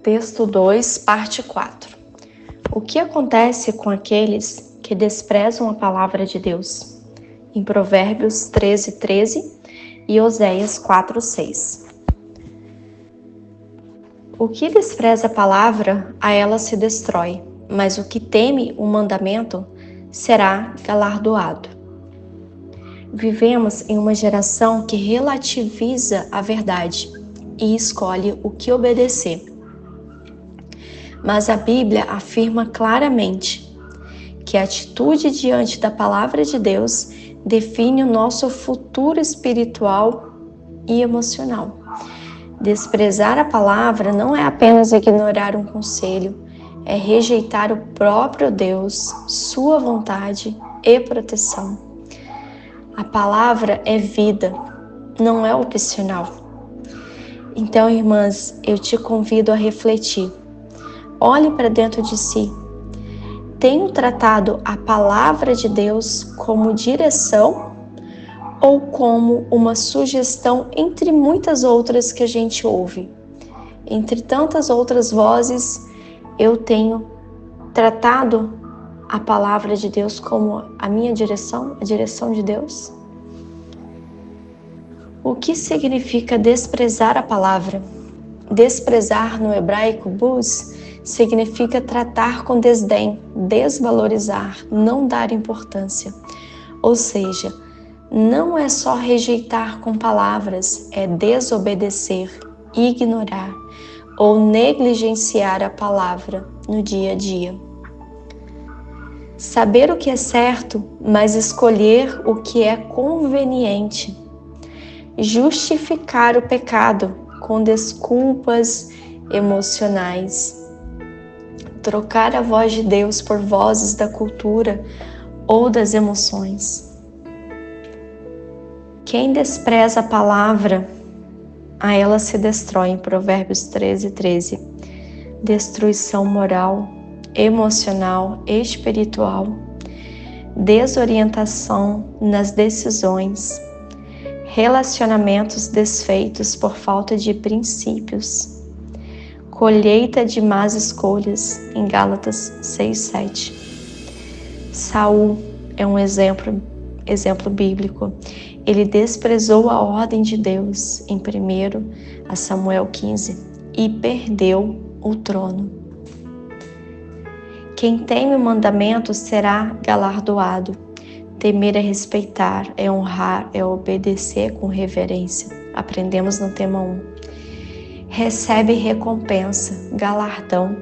Texto 2, parte 4. O que acontece com aqueles que desprezam a palavra de Deus? Em Provérbios 13:13 e Oséias 4:6. O que despreza a palavra, a ela se destrói, mas o que teme o mandamento será galardoado. Vivemos em uma geração que relativiza a verdade e escolhe o que obedecer. Mas a Bíblia afirma claramente que a atitude diante da palavra de Deus define o nosso futuro espiritual e emocional. Desprezar a palavra não é apenas ignorar um conselho, é rejeitar o próprio Deus, sua vontade e proteção. A palavra é vida, não é opcional. Então, irmãs, eu te convido a refletir. Olhe para dentro de si. Tenho tratado a palavra de Deus como direção ou como uma sugestão entre muitas outras que a gente ouve? Entre tantas outras vozes, eu tenho tratado a palavra de Deus como a minha direção, a direção de Deus? O que significa desprezar a palavra? Desprezar no hebraico, buz, significa tratar com desdém, desvalorizar, não dar importância. Ou seja, não é só rejeitar com palavras, é desobedecer, ignorar ou negligenciar a palavra no dia a dia. Saber o que é certo, mas escolher o que é conveniente. Justificar o pecado com desculpas emocionais. Trocar a voz de Deus por vozes da cultura ou das emoções. Quem despreza a palavra, a ela se destrói, em Provérbios 13:13. Destruição moral, emocional, espiritual, desorientação nas decisões, relacionamentos desfeitos por falta de princípios, colheita de más escolhas, em Gálatas 6:7. Saul é um exemplo bíblico. Ele desprezou a ordem de Deus em 1 Samuel 15 e perdeu o trono. Quem teme o mandamento será galardoado. Temer é respeitar, é honrar, é obedecer com reverência. Aprendemos no tema 1. Recebe recompensa, galardão,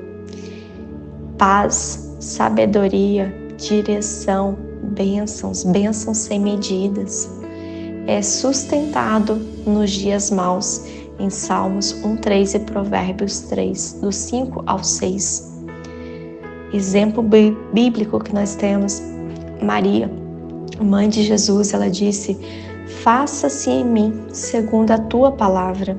paz, sabedoria, direção, bênçãos sem medidas. É sustentado nos dias maus, em Salmos 1:3 e Provérbios 3, do 5 ao 6. Exemplo bíblico que nós temos, Maria, mãe de Jesus, ela disse: faça-se em mim segundo a tua palavra,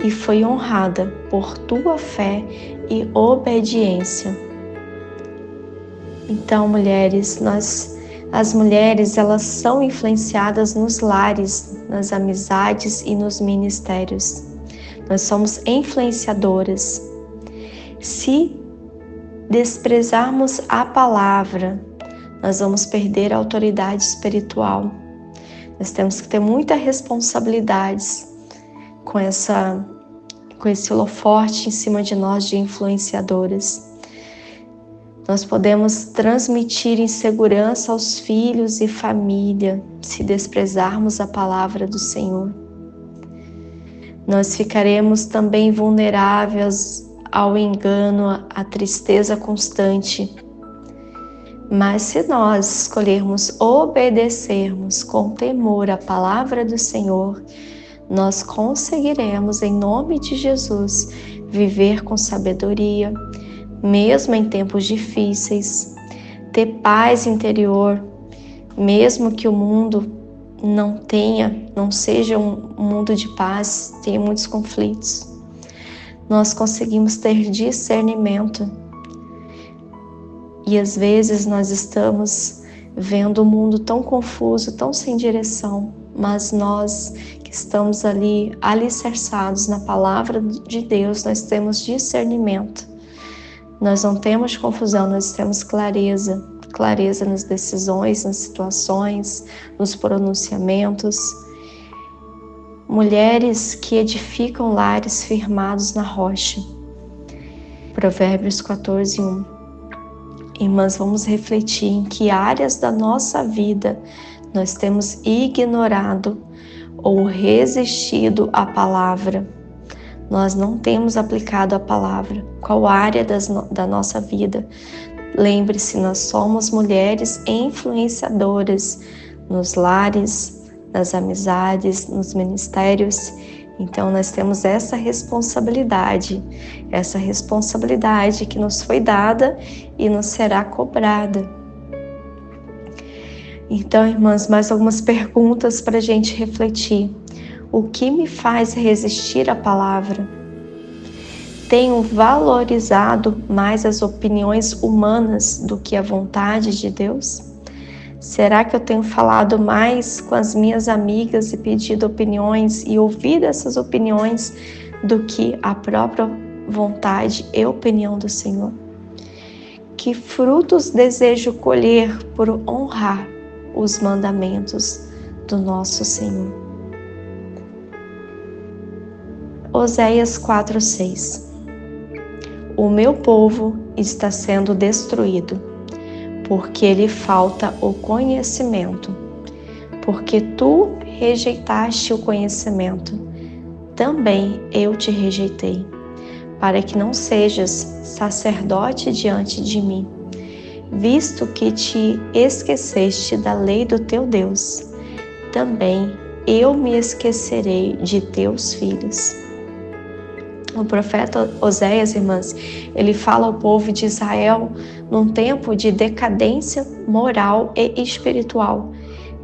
e foi honrada por tua fé e obediência. Então, mulheres, as mulheres, elas são influenciadas nos lares, nas amizades e nos ministérios. Nós somos influenciadoras. Se desprezarmos a palavra, nós vamos perder a autoridade espiritual. Nós temos que ter muita responsabilidade com esse holofote em cima de nós de influenciadoras. Nós podemos transmitir insegurança aos filhos e família se desprezarmos a palavra do Senhor. Nós ficaremos também vulneráveis ao engano, à tristeza constante. Mas se nós escolhermos obedecermos com temor a palavra do Senhor, nós conseguiremos, em nome de Jesus, viver com sabedoria, mesmo em tempos difíceis, ter paz interior, mesmo que o mundo não seja um mundo de paz, tenha muitos conflitos. Nós conseguimos ter discernimento. E às vezes nós estamos vendo o mundo tão confuso, tão sem direção, mas nós que estamos ali alicerçados na palavra de Deus, nós temos discernimento. Nós não temos confusão, nós temos clareza nas decisões, nas situações, nos pronunciamentos. Mulheres que edificam lares firmados na rocha. Provérbios 14:1. Irmãs, vamos refletir em que áreas da nossa vida nós temos ignorado ou resistido à palavra. Nós não temos aplicado a palavra. Qual área da nossa vida? Lembre-se, nós somos mulheres influenciadoras nos lares, nas amizades, nos ministérios. Então nós temos essa responsabilidade que nos foi dada e nos será cobrada. Então, irmãs, mais algumas perguntas para a gente refletir. O que me faz resistir à palavra? Tenho valorizado mais as opiniões humanas do que a vontade de Deus? Será que eu tenho falado mais com as minhas amigas e pedido opiniões e ouvido essas opiniões do que a própria vontade e opinião do Senhor? Que frutos desejo colher por honrar os mandamentos do nosso Senhor? Oséias 4:6. O meu povo está sendo destruído, porque lhe falta o conhecimento. Porque tu rejeitaste o conhecimento, também eu te rejeitei, para que não sejas sacerdote diante de mim, visto que te esqueceste da lei do teu Deus, também eu me esquecerei de teus filhos. O profeta Oséias, irmãs, ele fala ao povo de Israel num tempo de decadência moral e espiritual.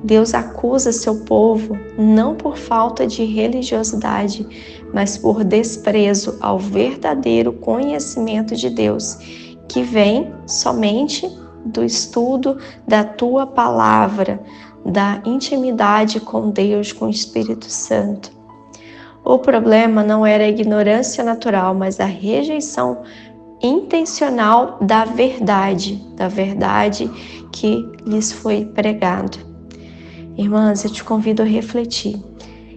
Deus acusa seu povo não por falta de religiosidade, mas por desprezo ao verdadeiro conhecimento de Deus, que vem somente do estudo da tua palavra, da intimidade com Deus, com o Espírito Santo. O problema não era a ignorância natural, mas a rejeição intencional da verdade que lhes foi pregado. Irmãs, eu te convido a refletir.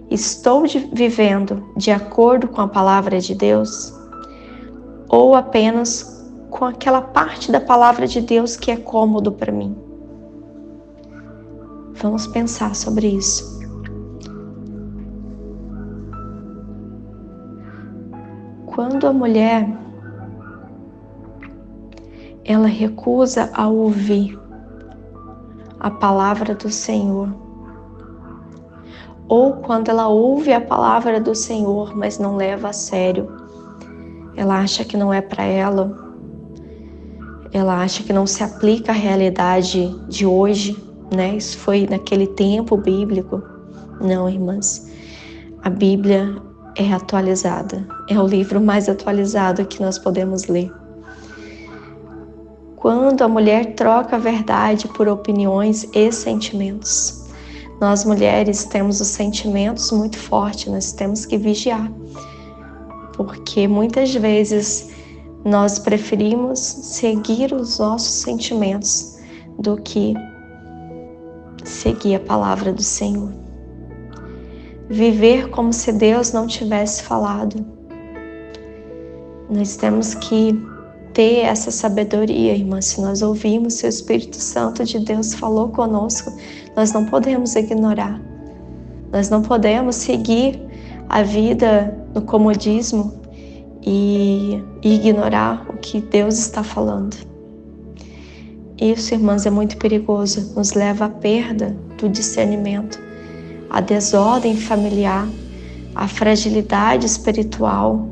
Estou vivendo de acordo com a palavra de Deus? Ou apenas com aquela parte da palavra de Deus que é cômodo para mim? Vamos pensar sobre isso. Quando a mulher ela recusa a ouvir a palavra do Senhor, ou quando ela ouve a palavra do Senhor, mas não leva a sério, ela acha que não é para ela, ela acha que não se aplica à realidade de hoje, né? Isso foi naquele tempo bíblico. Não, irmãs, a Bíblia é atualizada, é o livro mais atualizado que nós podemos ler. Quando a mulher troca a verdade por opiniões e sentimentos, nós mulheres temos os sentimentos muito fortes, nós temos que vigiar, porque muitas vezes nós preferimos seguir os nossos sentimentos do que seguir a palavra do Senhor. Viver como se Deus não tivesse falado. Nós temos que ter essa sabedoria, irmã. Se nós ouvimos, se o Espírito Santo de Deus falou conosco, nós não podemos ignorar. Nós não podemos seguir a vida no comodismo e ignorar o que Deus está falando. Isso, irmãs, é muito perigoso. Nos leva à perda do discernimento, à desordem familiar, à fragilidade espiritual.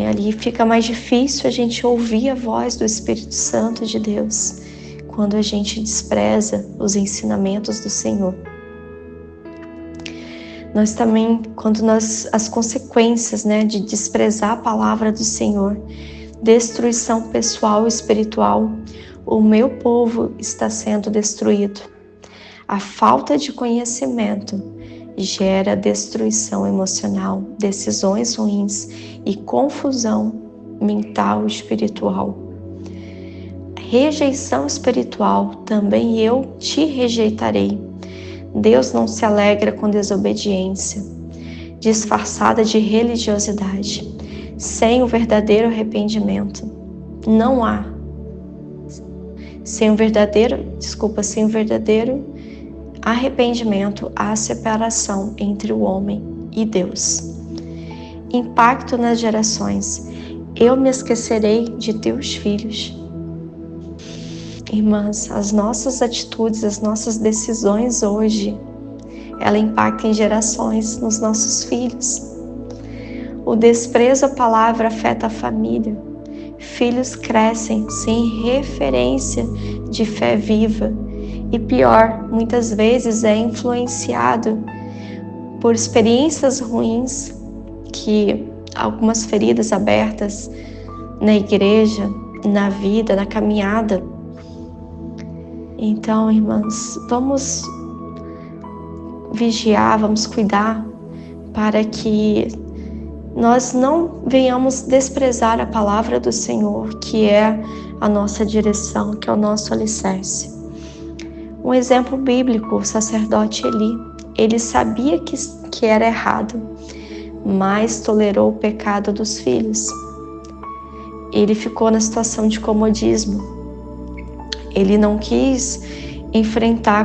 Ali fica mais difícil a gente ouvir a voz do Espírito Santo de Deus quando a gente despreza os ensinamentos do Senhor. Nós também, as consequências, de desprezar a palavra do Senhor, destruição pessoal e espiritual, o meu povo está sendo destruído. A falta de conhecimento gera destruição emocional, decisões ruins e confusão mental e espiritual. Rejeição espiritual, também eu te rejeitarei. Deus não se alegra com desobediência, disfarçada de religiosidade, sem o verdadeiro arrependimento. Não há. Sem o verdadeiro arrependimento, há separação entre o homem e Deus. Impacto nas gerações. Eu me esquecerei de teus filhos. Irmãs, as nossas atitudes, as nossas decisões hoje, ela impacta em gerações, nos nossos filhos. O desprezo à palavra afeta a família. Filhos crescem sem referência de fé viva. E pior, muitas vezes é influenciado por experiências ruins, que algumas feridas abertas na igreja, na vida, na caminhada. Então, irmãs, vamos vigiar, vamos cuidar para que nós não venhamos desprezar a palavra do Senhor, que é a nossa direção, que é o nosso alicerce. Um exemplo bíblico, o sacerdote Eli, ele sabia que era errado, mas tolerou o pecado dos filhos. Ele ficou na situação de comodismo. Ele não quis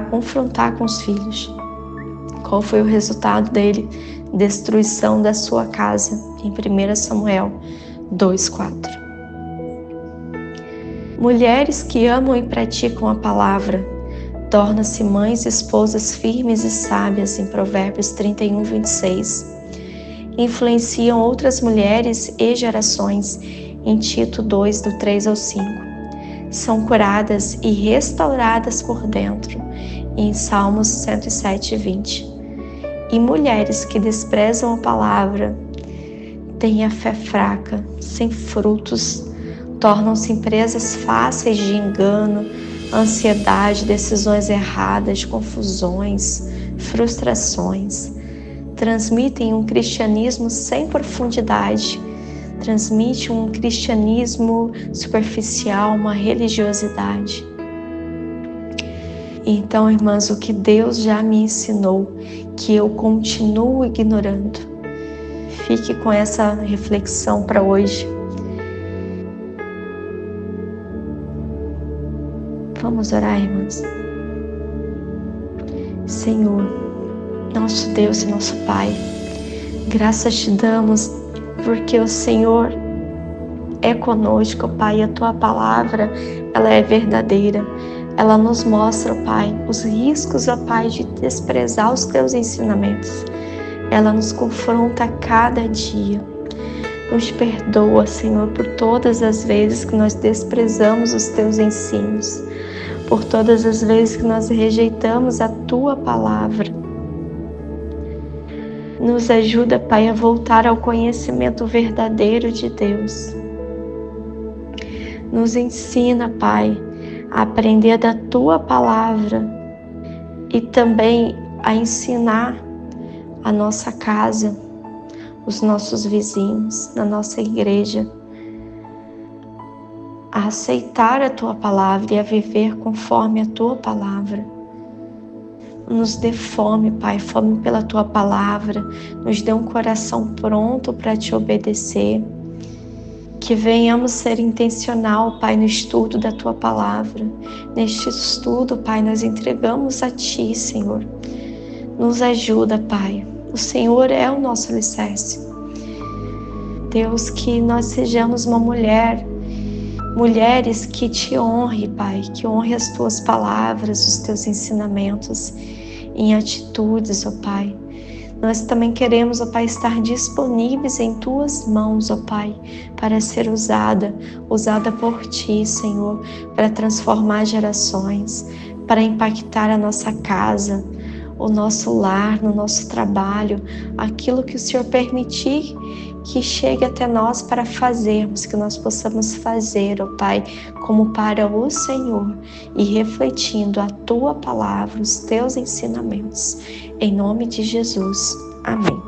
confrontar com os filhos. Qual foi o resultado dele? Destruição da sua casa, em 1 Samuel 2:4. Mulheres que amam e praticam a palavra tornam-se mães e esposas firmes e sábias, em Provérbios 31:26. Influenciam outras mulheres e gerações, em Tito 2, do 3 ao 5. São curadas e restauradas por dentro, em Salmos 107:20. E mulheres que desprezam a palavra, têm a fé fraca, sem frutos, tornam-se presas fáceis de engano, ansiedade, decisões erradas, confusões, frustrações. Transmitem um cristianismo sem profundidade, transmite um cristianismo superficial, uma religiosidade. Então, irmãs, o que Deus já me ensinou, que eu continuo ignorando. Fique com essa reflexão para hoje. Vamos orar, irmãs. Senhor, nosso Deus e nosso Pai, graças te damos porque o Senhor é conosco, Pai, a Tua palavra, ela é verdadeira. Ela nos mostra, Pai, os riscos, ó Pai, de desprezar os Teus ensinamentos. Ela nos confronta a cada dia. Nos perdoa, Senhor, por todas as vezes que nós desprezamos os Teus ensinos, por todas as vezes que nós rejeitamos a Tua palavra. Nos ajuda, Pai, a voltar ao conhecimento verdadeiro de Deus. Nos ensina, Pai, a aprender da Tua palavra e também a ensinar a nossa casa, os nossos vizinhos, na nossa igreja, a aceitar a Tua palavra e a viver conforme a Tua palavra. Nos dê fome, Pai, fome pela Tua palavra, nos dê um coração pronto para Te obedecer. Que venhamos ser intencional, Pai, no estudo da Tua palavra. Neste estudo, Pai, nós entregamos a Ti, Senhor. Nos ajuda, Pai. O Senhor é o nosso alicerce. Deus, que nós sejamos mulheres que Te honrem, Pai, que honrem as Tuas palavras, os Teus ensinamentos em atitudes, ó Pai. Nós também queremos, ó Pai, estar disponíveis em Tuas mãos, ó Pai, para ser usada por Ti, Senhor, para transformar gerações, para impactar a nossa casa, o nosso lar, no nosso trabalho, aquilo que o Senhor permitir que chegue até nós para fazermos, que nós possamos fazer, ó Pai, como para o Senhor e refletindo a Tua palavra, os Teus ensinamentos. Em nome de Jesus. Amém.